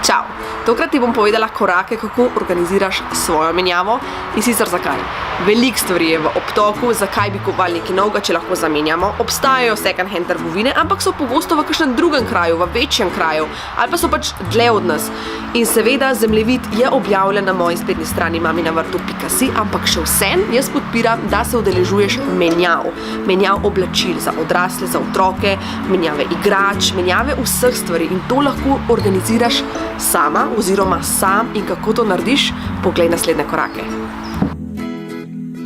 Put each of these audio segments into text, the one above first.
Čau! Tokrat ti bom povedala korake, kako organiziraš svojo menjavo in sicer zakaj. Veliko stvari je v obtoku, zakaj bi kupovali nekaj novega, če lahko zamenjamo. Obstajajo second hand trgovine, ampak so pogosto v kakšnem drugem kraju, v večjem kraju ali pa so pač dlje od nas. In seveda zemljevid je objavljen na moji spletni strani maminavrtu.si, ampak še vsem jaz podpiram, da se udeležuješ menjav. Menjav oblačil za odrasle, za otroke, menjave igrač, menjave vseh stvari in to lahko organiziraš sama oziroma sam in kako to narediš, poglej naslednje korake.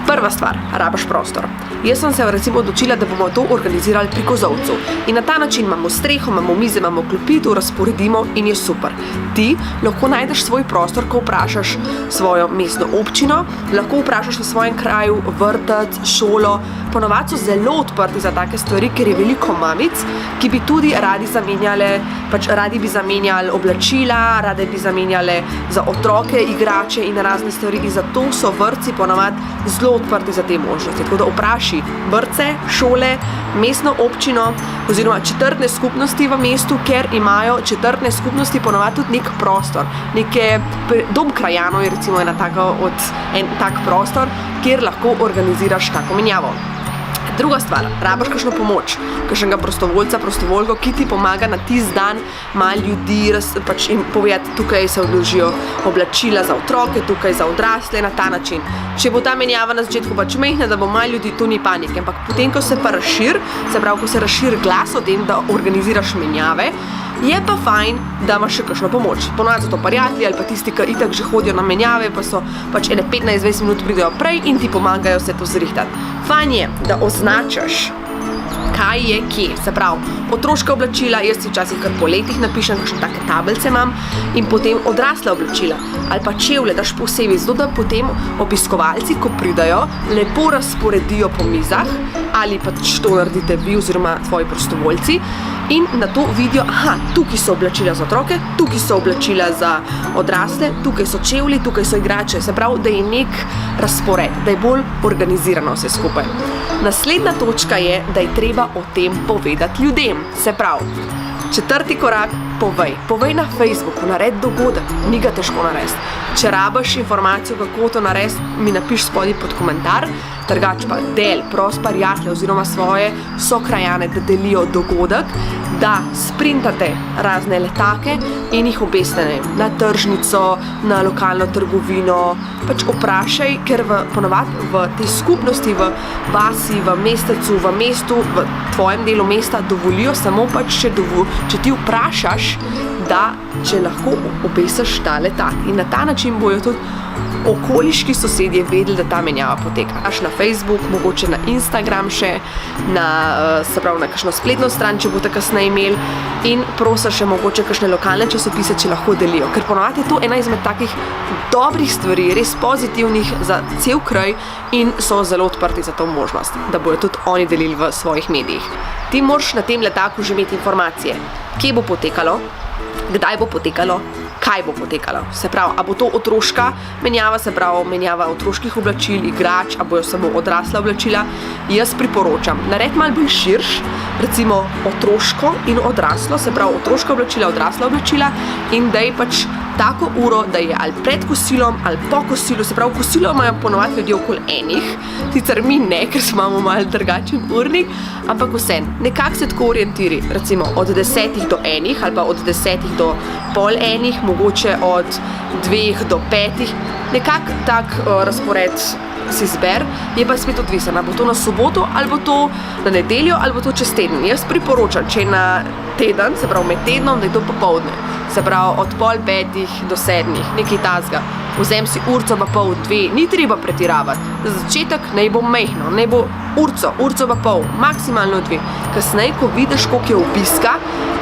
Prva stvar, rabiš prostor. Jaz sem se recimo odločila, da bomo to organizirali pri kozolcu. In na ta način imamo streho, imamo mize, imamo klopi, to razporedimo in je super. Ti lahko najdeš svoj prostor, ko vprašaš svojo mestno občino, lahko vprašaš na svojem kraju vrtec, šolo. Ponovadi so zelo odprti za take stvari, ker je veliko mamic, ki bi tudi radi bi zamenjali oblačila, radi bi zamenjali za otroke igrače in razne stvari. In zato so vrtci ponovadi zelo odprti za te možnosti. Tako da vpraši vrtce, šole, mestno občino oziroma četrtne skupnosti v mestu, ker imajo četrtne skupnosti ponovadi tudi nek prostor. Dom krajanov je recimo en tak prostor, kjer lahko organiziraš tako menjavo. Druga stvar, rabiš kakšno pomoč, kakšnega prostovoljca, prostovoljko, ki ti pomaga na tisti dan malo ljudi in povedati, tukaj se odložijo oblačila za otroke, tukaj za odrasle, na ta način. Če bo ta menjava na začetku pač majhna, da bo malo ljudi, to ni panike, ampak potem, ko se pa razširi, se pravi, ko se razširi glas o tem, da organiziraš menjave, je pa fajn, da imaš še kakšno pomoč. Ponovadi so to prijatelji ali pa tisti, ki itak že hodijo na menjave, pa so pač 15-20 minut pridejo prej in ti pomagajo vse to zrihtati. Fajn je, da označaš, kaj je kje. Se pravi, otroška oblačila, jaz si včasih kar po letih napišem, kakšne take tablice imam, in potem odrasla oblačila ali pa čevlje daš posebej, zato da potem obiskovalci, ko pridajo, lepo razporedijo po mizah ali pa to naredite vi oziroma tvoji prostovoljci in na to vidijo, aha, tukaj so oblačila za otroke, tukaj so oblačila za odrasle, tukaj so čevlji, tukaj so igrače. Se pravi, da je nek razpored, da je bolj organizirano vse skupaj. Naslednja točka je, da je treba o tem povedati ljudem. Se pravi, četrti korak, povej na Facebooku, naredi dogodek, ni ga težko narediti. Če rabiš informacijo, kako to narediti, mi napiš spodaj pod komentar, drugače pa pros prijatelje oziroma svoje sokrajane, da delijo dogodek, da sprintate razne letake in jih obesite na tržnico, na lokalno trgovino, pač vprašaj, ker ponovadi v tej skupnosti, v vasi, v mestecu, v mestu, v tvojem delu mesta dovolijo samo pač, če ti vprašaš, da če lahko obesiš ta letak. In na ta način bojo tudi okoliški sosedje vedeli, da ta menjava poteka. Aš na Facebook, mogoče na Instagram še, na kakšno spletno stran, če boste kasneje imeli, in prosiš še mogoče kakšne lokalne časopise, če lahko delijo. Ker ponovadi je to ena izmed takih dobrih stvari, res pozitivnih za cel kraj in so zelo odprti za to možnost, da bojo tudi oni delili v svojih medijih. Ti moraš na tem letaku že imeti informacije, kje bo potekalo, kdaj bo potekalo, kaj bo potekalo. Se pravi, a bo to otroška menjava, se pravi menjava otroških oblačil, igrač, a bojo samo odrasla oblačila. Jaz priporočam, naredi malo bolj širš, recimo otroško in odraslo, se pravi otroška oblačila, odrasla oblačila in da je pač tako uro, da je ali pred kosilom ali po kosilu, se pravi kosilo imajo ponovadi ljudje okoli enih, sicer mi ne, ker imamo malo drugačen urnik, ampak vseeno, nekako se tako orientiri, recimo od 10 do 1 ali pa od 10 do pol 1, mogoče od 2 do 5, nekako tak razpored si zber, je pa spet odvisen, bo to na soboto ali bo to na nedeljo ali bo to čez teden. Jaz priporočam, če je na teden, se pravi med tednom, da je to popoldne, se pravi od pol 5 do 7, nekaj tazga. Vzem si urco pa pol, 2, ni treba pretiravati. Za začetek naj bo majhno, naj bo urco pa pol, maksimalno 2. Kasneje, ko vidiš, koliko je obiska,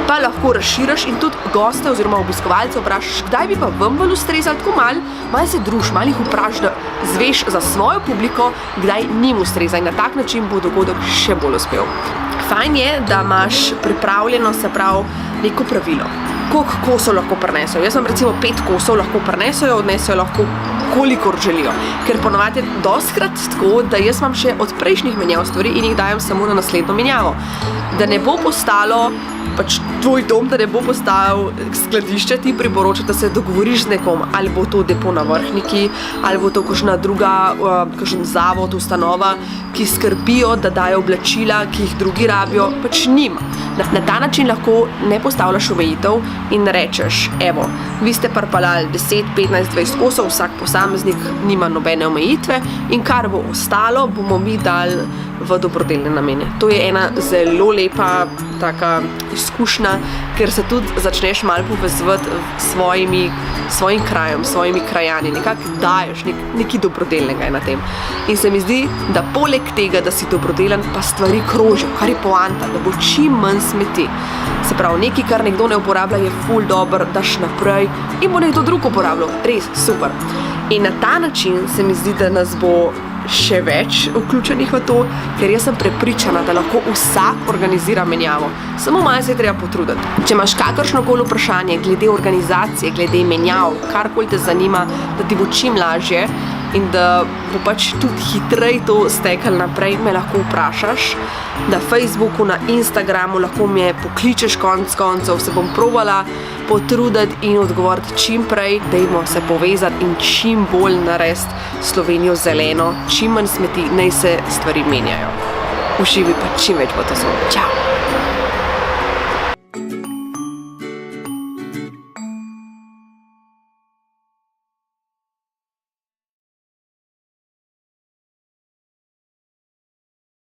pa lahko razširiš in tudi goste oziroma obiskovalce vprašaš, kdaj bi pa vam bolj ustrezali, tako malo se druž, malo jih vpraš, da zveš za svojo publiko, kdaj njim ustreza in na tak način bo dogodek še bolj uspel. Fajn je, da imaš pripravljeno, se pravi, neko pravilo. Koliko kosov lahko prinesejo? Jaz sem recimo 5 kosov lahko prinesejo, odnesejo lahko kolikor želijo. Ker ponovadi je dostikrat tako, da jaz imam še od prejšnjih menjav stvari in jih dajem samo na naslednjo menjavo. Da ne bo postalo pač tvoj dom, da ne bo postal skladišče, ti priporoča, da se dogovoriš z nekom, ali bo to depo na Vrhniki, ali bo to kakšna druga, kakšen zavod, ustanova, ki skrbijo, da dajo oblačila, ki jih drugi rabijo, pač njim. Na ta način lahko ne postavljaš omejitev in rečeš, evo, vi ste prpalali 10, 15, 20 kosov, vsak posameznik nima nobene omejitve in kar bo ostalo, bomo mi dali v dobrodelne namene. To je ena zelo lepa taka izkušnja, ker se tudi začneš malo povezovati s svojim krajem, svojimi krajani, nekako daješ nekaj dobrodelnega na tem. In se mi zdi, da poleg tega, da si dobrodelen, pa stvari krožijo, kar je poanta, da bo čim manj smeti. Se pravi, nekaj, kar nekdo ne uporablja, je ful dober, daš naprej in bo nekdo drug uporabljal. Res, super. In na ta način se mi zdi, da nas bo še več vključenih v to, ker jaz sem prepričana, da lahko vsak organizira menjavo. Samo malo se je treba potruditi. Če imaš kakršnokoli vprašanje glede organizacije, glede menjav, karkoli te zanima, da ti bo čim lažje in da bo pač tudi hitreje to stekalo naprej, me lahko vprašaš na Facebooku, na Instagramu, lahko me pokličeš konec koncev, se bom probala potruditi in odgovoriti čim prej, dajmo se povezati in čim bolj narediti Slovenijo zeleno, čim manj smeti, naj se stvari menjajo. Uživi pa čim več bo to zelo. Čau!